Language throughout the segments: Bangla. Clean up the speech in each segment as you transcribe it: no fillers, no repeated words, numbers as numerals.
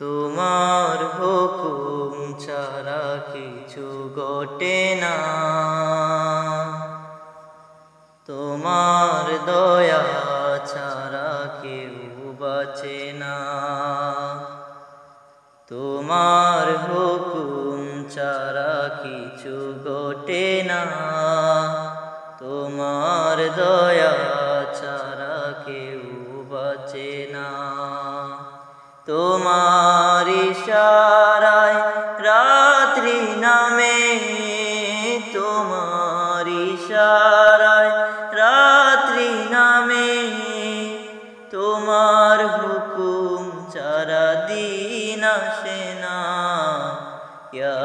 তোমার হুকুম ছাড়া কিছু ঘটে না, তোমার দয়া ছাড়া কেউ বাঁচে না। তোমার হুকুম ছাড়া কিছু ঘটে না, তোমার দয়া ছাড়া কেউ বাঁচে না। তোমার ইশারায় রাত্রি নামে, তোমার ইশারায় রাত্রি নামে, তোমার হুকুম ছাড়া দিন আসে না। ইয়া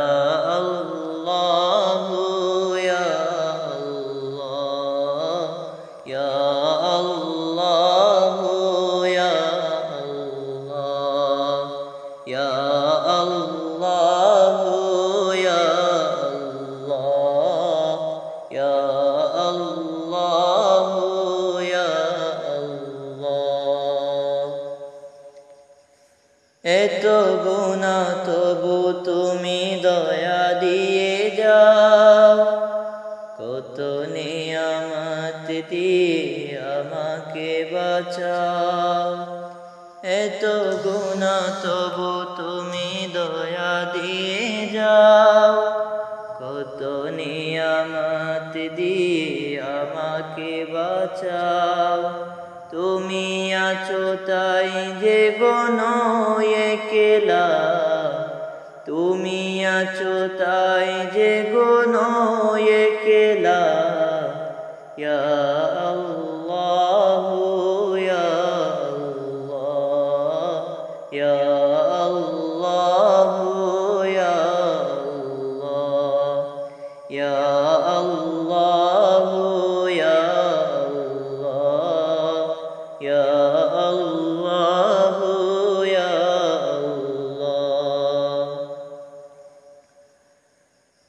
আল্লাহ ইয়া আল্লাহ ইয়া আল্লাহ ইয়া আল্লাহ ইয়া আল্লাহ ইয়া আল্লাহ ইয়া আল্লাহ ইয়া আল্লাহ। এত গুনাহ তবু তুমি দয়া দিয়ে যাও, কত নিয়ামত দিয়ে আমাকে বাঁচাও। এত গুনাহ তবু তুমি দয়া দিয়ে যাও, কত নিয়ামত দিয়ে আমাকে বাঁচাও। তুমি আছো তাই যে বনো একলা, তুমি আছো তাই যে বনো একলা। ইয়া আল্লাহ ইয়া আল্লাহ ইয়া আল্লাহ ইয়া আল্লাহ ইয়া আল্লাহ ইয়া আল্লাহ ইয়া আল্লাহ ইয়া আল্লাহ।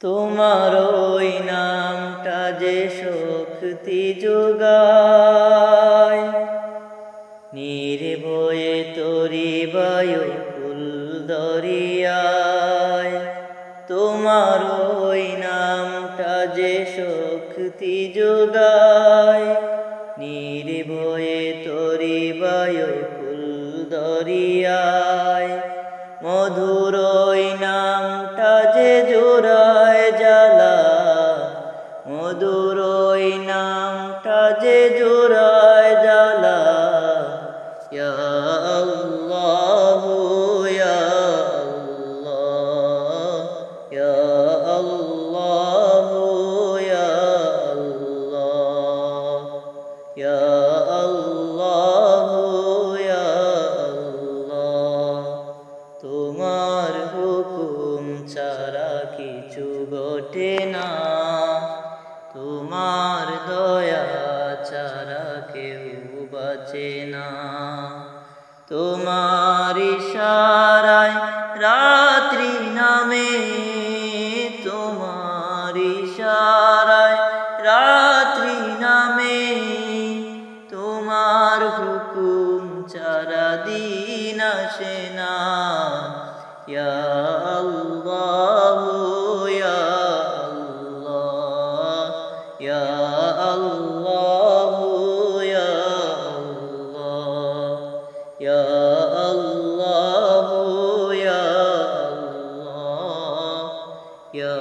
তোমার ওই নামটা যে শক্তি যোগায়, নির্ভয়ে তরি বায়ুকুল দরিয়ায়। তোমার ওই নামটা যে শক্তি যোগায়, নির্ভয়ে তরি বায়ুকুল দরিয়ায়। মধুর ওই নামটা যে জোড়ায় জ্বালা, মধুর ওই নামটা যে জোড়ায় জ্বালা। ইয়া আল্লাহ ইয়া আল্লাহ ইয়া আল্লাহ ইয়া আল্লাহ ইয়া আল্লাহ ইয়া আল্লাহ। তোমার হুকুম ছাড়া কিছু ঘটে না, তোমার দয়া ছাড়া কেউ বাঁচে না। তোমার ইশারায় রাত্রি নামে, তোমার ইশারায় রাত্রি নামে, তোমার হুকুম ছাড়া দিন আসে না। ইয়া আল্লাহ ইয়া আল্লাহ ইয়া আল্লাহ ইয়া আল্লাহ ইয়া আল্লাহ ইয়া আল্লাহ ইয়া